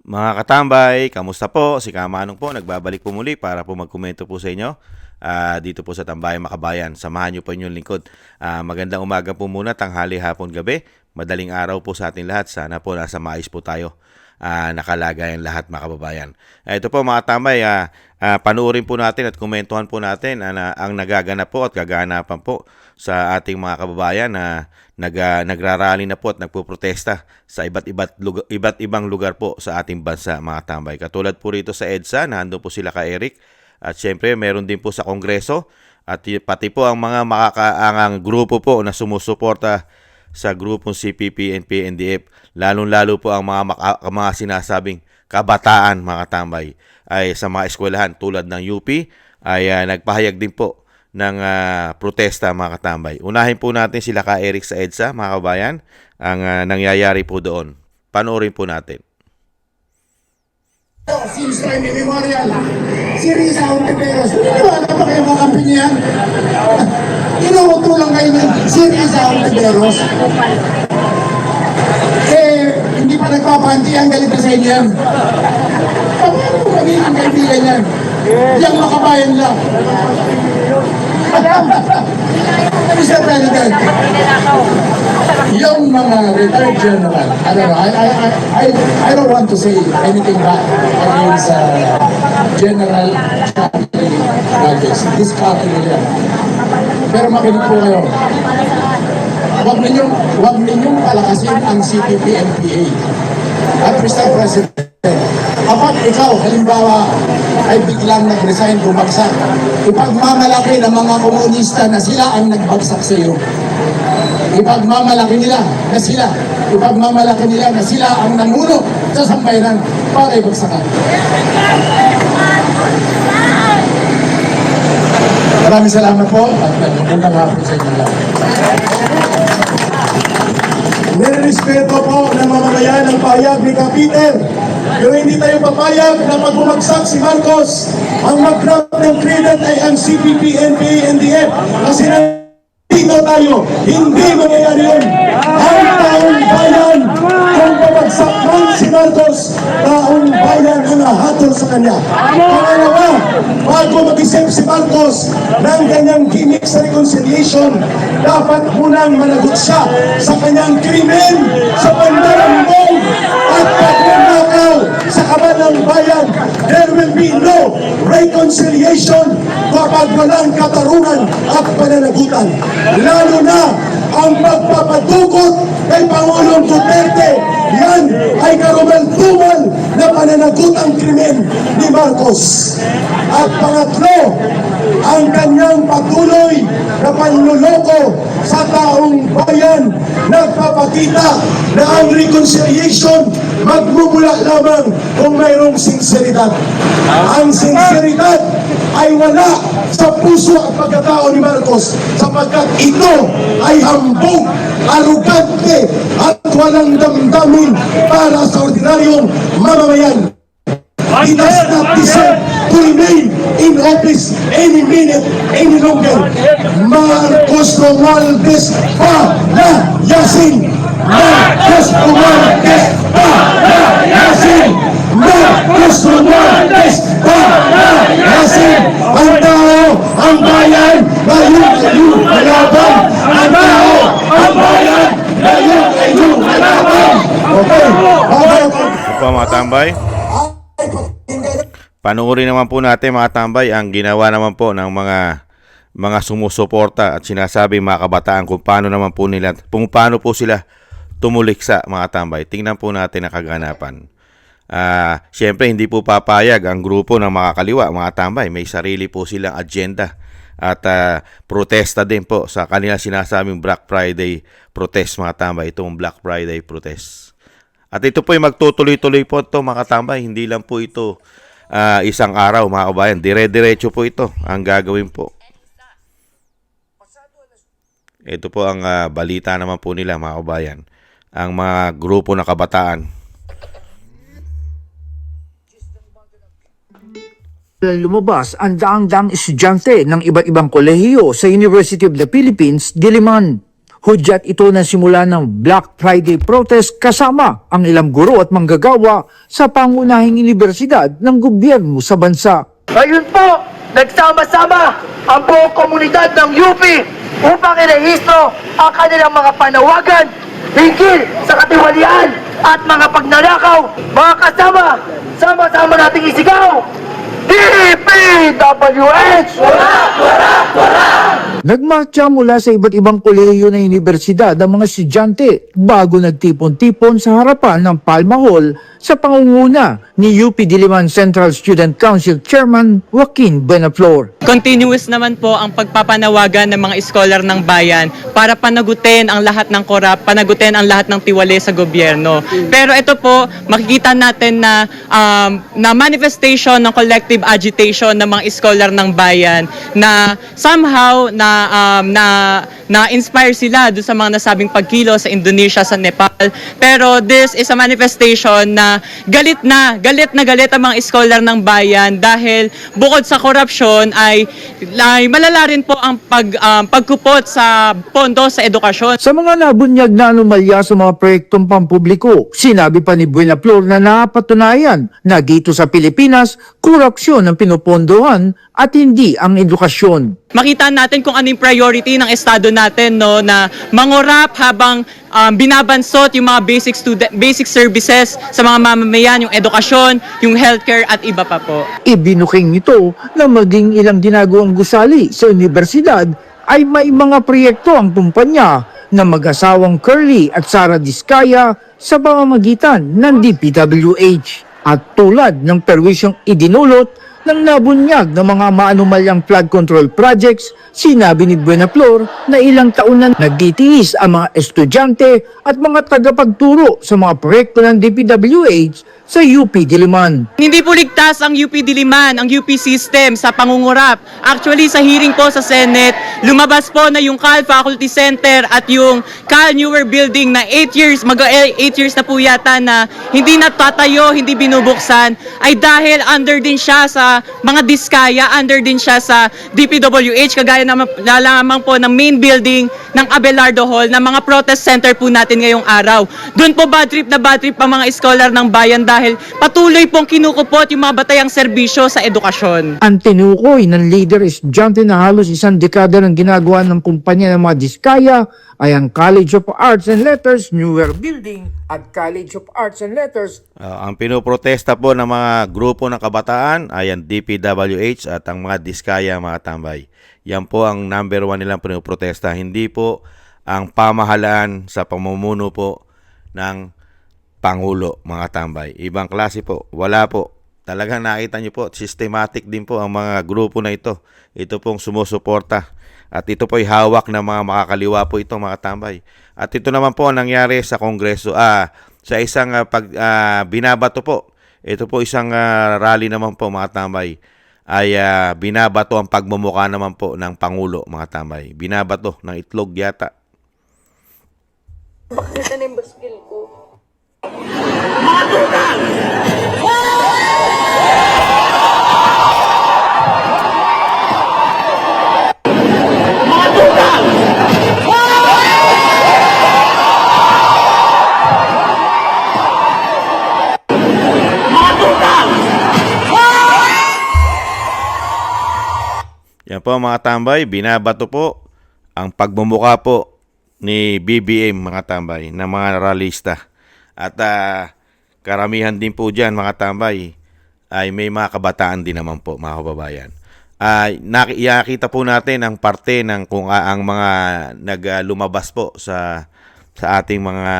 Mga katambay, kamusta po? Si Kamanong po, nagbabalik po muli para po magkomento po sa inyo dito po sa Tambayang Makabayan. Samahan niyo po inyong lingkod. Magandang umaga po muna, tanghali, hapon, gabi. Madaling araw po sa ating lahat. Sana po nasa maayos po tayo. Nakalagayan lahat mga kababayan. Ito po mga tambay, panuorin po natin at komentuhan po natin ang nagaganap po at kaganapan po sa ating mga kababayan na nagrarally na po at nagpoprotesta sa iba't ibang lugar po sa ating bansa mga tambay. Katulad po rito sa EDSA, nandun po sila ka Eric at syempre meron din po sa Kongreso at pati po ang mga makakaangang grupo po na sumusuporta sa grupong CPP, NP, NDF, lalong-lalo po ang mga sinasabing kabataan mga tambay ay sa mga eskwelahan tulad ng UP ay nagpahayag din po ng protesta mga katambay. Unahin po natin sila ka Eric sa EDSA mga kabayan ang nangyayari po doon. Panoorin po natin. Since time immemorial, si Risa Ontiveros, wala pa kayo mga kampinyan? Inuutulang kayo ng si Risa Ontiveros. Hindi pa nagpapanti ang galit na sa inyo yan. Paano mo magiging kaibigan yan? Yang makabayan lang. Mr. President, yung mga retired general, I don't know, I don't want to say anything bad against General Valdez. This category yan. Pero makinig po kayo. Huwag ninyong palakasin ang CPP-NPA. At Mr. President, kapag ikaw, halimbawa, ay biglang nag-resign, bumagsak, ipagmamalaki ng mga komunista na sila ang nagbagsak sa iyo. Ipagmamalaki nila na sila ang namuno sa sambayanan para ibagsakan. Maraming salamat po at magandang hapon sa inyo lahat. Nirespeto po ng mamamayan ang pahayag ni Kapiter. Pero hindi tayo papayag na pag bumagsak si Marcos, ang mag-grab ng credit ay ang CPP, NPA, NDF. Kasi dito tayo, hindi mangyayari yun. Ang taong bayan, kung babagsak man si Marcos, taong bayan ang nahatol sa kanya. Pangalawa, bago mag-isip si Marcos ng kanyang gimmick sa reconciliation, dapat munang managot siya sa kanyang krimen, sa pandarambong at pagnanakaw sa kabanang bayan. There will be no reconciliation kapag walang katarungan at pananagutan. Lalo na ang pagpapadukot kay Pangulong Duterte, yan ay karumaldumal na pananagutang krimen ni Marcos. At pangatlo, ang kanyang patuloy na panluloko sa taong bayan nagpapakita na ang reconciliation magmumula lamang kung mayroong sinseridad. Ang sinseridad ay wala sa puso at pagkatao ni Marcos sapagkat ito ay hambog, arugante at walang damdamin para sa ordinaryong mamamayan. He does not deserve to remain in office any minute, any longer. Marcos Romualdez palayasin! Marcos Romualdez palayasin! Marcos Romualdez palayasin! Ang tao, ang bayan, ngayon malaban! Ang tao, ang bayan, ngayon malaban! Okay, Ito po mga tambay. Panuorin naman po natin mga tambay ang ginawa naman po ng mga sumusuporta at sinasabi mga kabataan kung paano po sila tumuliksa mga tambay. Tingnan po natin ang kaganapan. Siyempre hindi po papayag ang grupo ng mga kaliwa mga tambay. May sarili po silang agenda at protesta din po sa kanila sinasabing Black Friday protest mga tambay. Itong Black Friday protest. At ito po ay magtutuloy-tuloy po ito mga tambay. Hindi lang po ito isang araw mga kabayan. Dire-diretso po ito ang gagawin po. Ito po ang balita naman po nila mga kabayan. Ang mga grupo na kabataan. Lumabas ang daang-daang estudyante ng iba't ibang kolehiyo sa University of the Philippines, Diliman. Hudyat ito na simula ng Black Friday protest kasama ang ilang guro at manggagawa sa pangunahing universidad ng gobyerno sa bansa. Ngayon po, nagsama-sama ang buong komunidad ng UP upang irehistro ang kanilang mga panawagan hinggil sa katiwalian at mga pagnanakaw. Mga kasama, sama-sama nating isigaw, DPWH! Nagmarcha mula sa iba't ibang kolehiyo na universidad ang mga estudyante bago nagtipon-tipon sa harapan ng Palma Hall sa pangunguna ni UP Diliman Central Student Council Chairman Joaquin Buenaflor. Continuous naman po ang pagpapanawagan ng mga scholar ng bayan para panagutin ang lahat ng korap, panagutin ang lahat ng tiwali sa gobyerno. Pero ito po, makikita natin na na manifestation ng collective agitation ng mga scholar ng bayan na somehow na-inspire sila doon sa mga nasabing pagkilo sa Indonesia, sa Nepal. Pero this is a manifestation na galit ang mga scholar ng bayan dahil bukod sa korupsyon ay malala rin po ang pagkupot sa pondo sa edukasyon. Sa mga nabunyag na anomalya sa mga proyektong pampubliko, sinabi pa ni Buenaflor na napatunayan na dito sa Pilipinas, korupsyon ang pinupondohan at hindi ang edukasyon. Makita natin kung ano yung priority ng estado natin, no, na mangurap habang binabansot yung mga basic services sa mga mamamayan, yung edukasyon, yung healthcare at iba pa po. Ibinuking nito na maging ilang ginagawang gusali sa universidad ay may mga proyekto ang kumpanya na mag-asawang Curly at Sara Diskaya sa pamamagitan ng DPWH. At tulad ng perwisyong idinulot ng nabunyag ng mga maanumalyang flood control projects, sinabi ni Buenaflor na ilang taon na nagtitiis ang mga estudyante at mga tagapagturo sa mga proyekto ng DPWH sa UP Diliman. Hindi po ligtas ang UP Diliman, ang UP system sa pangungurap. Actually, sa hearing po sa Senate, lumabas po na yung CAL Faculty Center at yung CAL Newer Building na 8 years na po yata na hindi natatayo, hindi binubuksan, ay dahil under din siya sa mga diskaya, under din siya sa DPWH, kagaya na lamang po ng main building ng Abelardo Hall na mga protest center po natin ngayong araw. Doon po bad trip ang mga scholar ng bayan dahil patuloy pong kinukupot yung mga batayang serbisyo sa edukasyon. Ang tinukoy ng leader estudyante na halos isang dekada ng ginagawa ng kumpanya ng mga diskaya ay ang College of Arts and Letters Newer Building at College of Arts and Letters. Ang pinoprotesta po ng mga grupo ng kabataan ay ang DPWH at ang mga diskaya, mga tambay. Yan po ang number 1 nilang pinoprotesta. Hindi po ang pamahalaan sa pamumuno po ng Pangulo, mga tambay. Ibang klase po. Wala po. Talagang nakita nyo po, systematic din po ang mga grupo na ito. Ito pong sumusuporta. At ito po ay hawak ng mga makakaliwa po ito, mga tambay. At ito naman po ang nangyari sa Kongreso. Sa isang binabato po. Ito po isang rally naman po, mga tambay. Ay binabato ang pagmumukha naman po ng Pangulo, mga tambay. Binabato ng itlog yata. Bakit na yung baskil ko? Yan po, mga tambay, binabato po ang pagmumukha po ni BBM, mga tambay, ng mga ralista. At karamihan din po dyan, mga tambay, ay may mga kabataan din naman po, mga kababayan. Nakita po natin ang parte ng kung ang mga lumabas po sa ating mga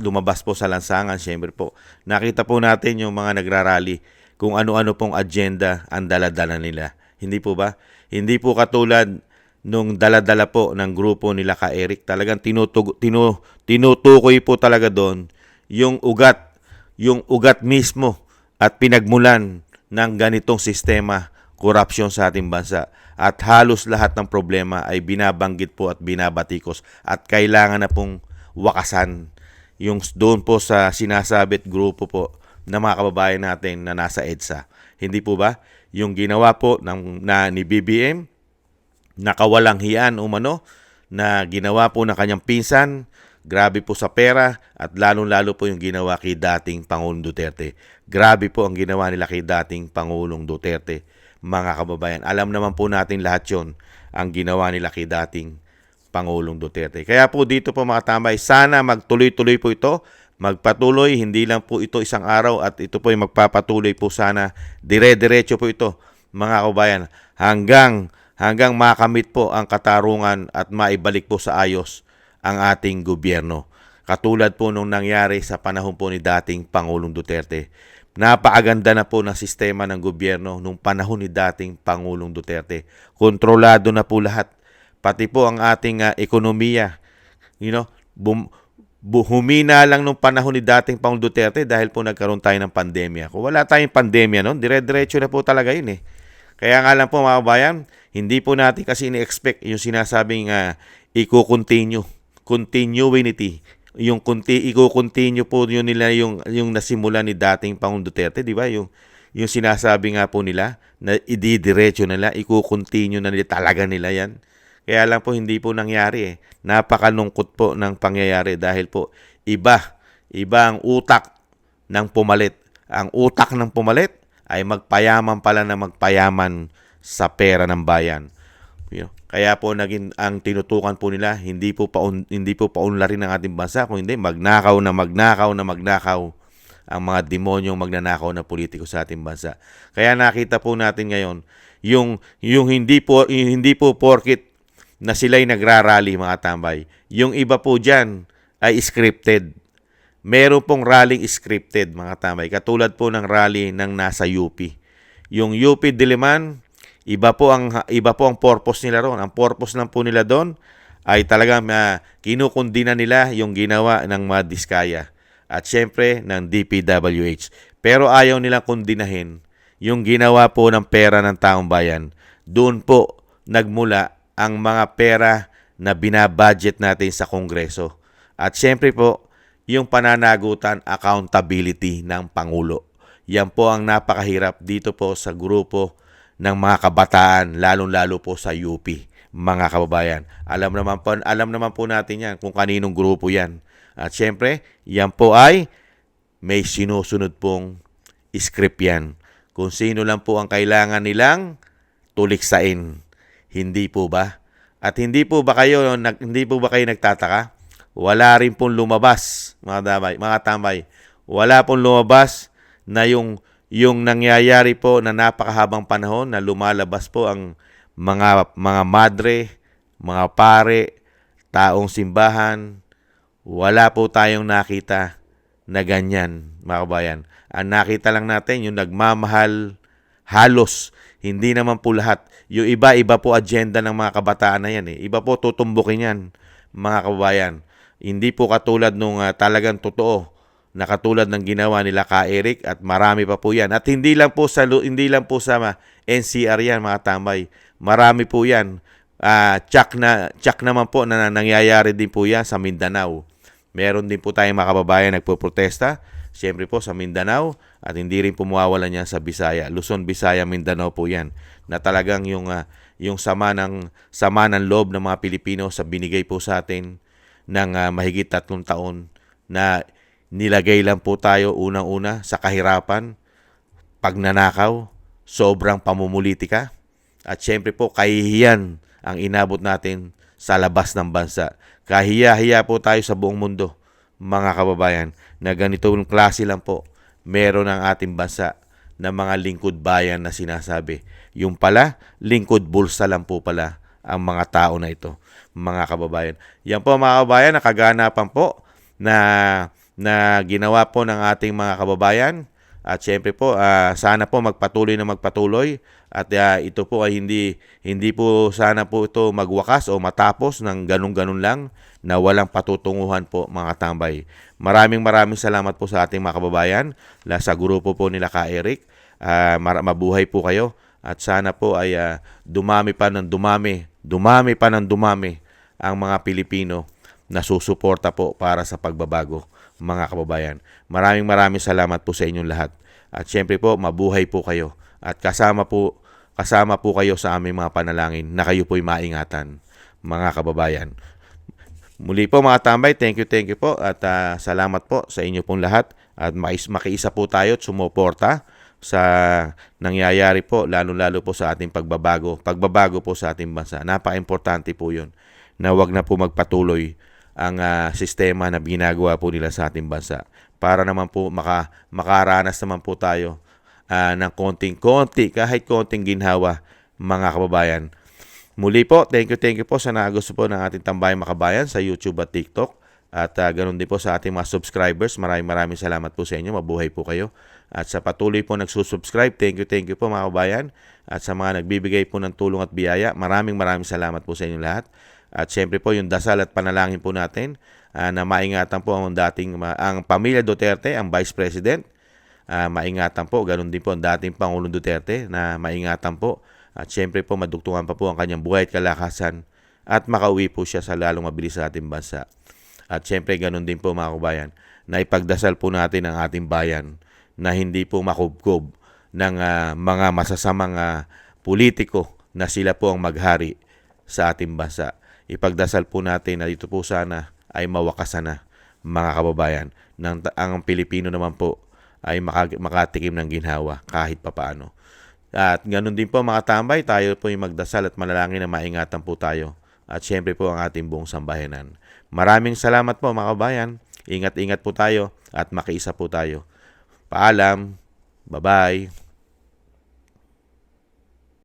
lumabas po sa lansangan. Siyempre po, nakita po natin yung mga nagrarally kung ano-ano pong agenda ang dala-dala nila. Hindi po ba? Hindi po katulad nung dala-dala po ng grupo nila ka Eric. Talagang tinutukoy po talaga doon yung ugat mismo at pinagmulan ng ganitong sistema, korupsyon sa ating bansa. At halos lahat ng problema ay binabanggit po at binabatikos at kailangan na pong wakasan yung doon po sa sinasabit grupo po na mga kababayan natin na nasa EDSA. Hindi po ba? Yung ginawa po ni BBM, nakawalang hiyaan umano, na ginawa po ng kanyang pinsan. Grabe po sa pera at lalong-lalo po yung ginawa kay dating Pangulong Duterte. Grabe po ang ginawa nila kay dating Pangulong Duterte, mga kababayan. Alam naman po natin lahat yon ang ginawa nila kay dating Pangulong Duterte. Kaya po dito po mga tambay, sana magtuloy-tuloy po ito, magpatuloy, hindi lang po ito isang araw at ito po ay magpapatuloy po sana, dire-diretso po ito mga kababayan hanggang makamit po ang katarungan at maibalik po sa ayos ang ating gobyerno. Katulad po nung nangyari sa panahon po ni dating Pangulong Duterte. Napakaganda na po ng sistema ng gobyerno nung panahon ni dating Pangulong Duterte. Kontrolado na po lahat. Pati po ang ating ekonomiya. Humina lang nung panahon ni dating Pangulong Duterte dahil po nagkaroon tayo ng pandemya. Kung wala tayong pandemya noon, dire-diretso na po talaga yun eh. Kaya nga lang po mga kabayan, hindi po natin kasi ini-expect yung sinasabing continuity. I-continue po yun nila yung nasimula ni dating Pangulong Duterte, di ba? Yung sinasabi nga po nila na ididiretso nila, i-continue na nila talaga nila yan. Kaya lang po hindi po nangyari eh. Napakalungkot po ng pangyayari dahil po iba ang utak ng pumalit. Ang utak ng pumalit ay magpayaman pala na magpayaman sa pera ng bayan. Kaya po naging ang tinutukan po nila hindi po paunlarin ng ating bansa, kung hindi magnakaw ang mga demonyong magnanakaw na politiko sa ating bansa. Kaya nakita po natin ngayon yung hindi po porkit na sila'y nagrarally mga tambay. Yung iba po diyan ay scripted. Meron pong rallying scripted mga tambay. Katulad po ng rally ng nasa UP. Yung UP Diliman, iba po ang purpose nila roon. Ang purpose lang po nila doon ay talagang kinukundina nila yung ginawa ng mga Diskaya at syempre ng DPWH. Pero ayaw nilang kundinahin yung ginawa po ng pera ng taong bayan. Doon po nagmula ang mga pera na binabudget natin sa Kongreso. At syempre po, yung pananagutan, accountability ng Pangulo. Yan po ang napakahirap dito po sa grupo ng mga kabataan, lalong-lalo po sa UP, mga kababayan. Alam naman po natin yan kung kaninong grupo yan. At syempre, yan po ay may sinusunod pong script yan. Kung sino lang po ang kailangan nilang tuliksain. Hindi po ba? At hindi po ba kayo nagtataka? Wala rin pong lumabas, mga tambay. Wala pong lumabas na yung nangyayari po na napakahabang panahon na lumalabas po ang mga madre, mga pare, taong simbahan. Wala po tayong nakita na ganyan, mga kabayan. Ang nakita lang natin yung nagmamahal halos. Hindi naman po lahat. Yung iba po agenda ng mga kabataan na yan eh. Iba po tutumbukin yan, mga kababayan. Hindi po katulad nung talagang totoo na katulad ng ginawa nila ka Eric at marami pa po yan. At hindi lang po sa NCR yan, mga tambay. Marami po yan. Check naman po na nangyayari din po yan sa Mindanao. Meron din po tayong mga kababayan nagpoprotesta. Siyempre po sa Mindanao at hindi rin po mawawalan yan sa Bisaya. Luzon, Bisaya, Mindanao po yan. Na talagang yung sama ng loob ng mga Pilipino sa binigay po sa atin ng mahigit 3 taon na nilagay lang po tayo unang-una sa kahirapan, pagnanakaw, sobrang pamumulitika. At siyempre po kahihiyan ang inabot natin sa labas ng bansa. Kahiya-hiya po tayo sa buong mundo, mga kababayan, na ganitong klase lang po meron ang ating bansa na mga lingkod bayan na sinasabi. Yung pala, lingkod bulsa lang po pala ang mga tao na ito, mga kababayan. Yan po mga kababayan, nakaganapan po na ginawa po ng ating mga kababayan. At syempre po, sana po magpatuloy at ito po ay hindi po sana po ito magwakas o matapos ng ganun-ganun lang na walang patutunguhan po mga tambay. Maraming salamat po sa ating mga kababayan sa grupo po nila ka Eric. Mabuhay po kayo at sana po ay dumami pa ng dumami ang mga Pilipino na susuporta po para sa pagbabago, mga kababayan. Maraming salamat po sa inyong lahat. At syempre po, mabuhay po kayo. At kasama po kayo sa aming mga panalangin na kayo po'y maingatan. mga kababayan. Muli po mga tambay, thank you po at salamat po sa inyo pong lahat at makiisa po tayo at sumuporta sa nangyayari po, lalo-lalo po sa ating pagbabago po sa ating bansa. Napaka-importante po yun na wag na po magpatuloy ang sistema na ginagawa po nila sa ating bansa para naman po makaranas naman po tayo ng konting-konti, kahit konting ginhawa mga kababayan. Muli po, thank you po sa nagusto po ng ating Tambayang Makabayan sa YouTube at TikTok. At ganun din po sa ating mga subscribers. Maraming salamat po sa inyo. Mabuhay po kayo. At sa patuloy po nagsusubscribe, thank you po mga kababayan. At sa mga nagbibigay po ng tulong at biyaya, maraming salamat po sa inyo lahat. At syempre po yung dasal at panalangin po natin na maingatan po ang pamilya Duterte, ang Vice President. Maingatan po, ganun din po ang dating Pangulong Duterte na maingatan po. At syempre po madugtungan pa po ang kanyang buhay at kalakasan at makauwi po siya sa lalong mabilis sa ating bansa. At syempre ganun din po mga kabayan na ipagdasal po natin ang ating bayan na hindi po makubkob ng mga masasamang politiko na sila po ang maghari sa ating bansa. Ipagdasal po natin na dito po sana ay mawakasan na mga kababayan nang ang Pilipino naman po ay makatikim ng ginhawa kahit papaano. At ganun din po mga tambay, tayo po yung magdasal at manalangin na maingatan po tayo. At syempre po ang ating buong sambayanan. Maraming salamat po mga kabayan. Ingat-ingat po tayo at makiisa po tayo. Paalam. Bye-bye.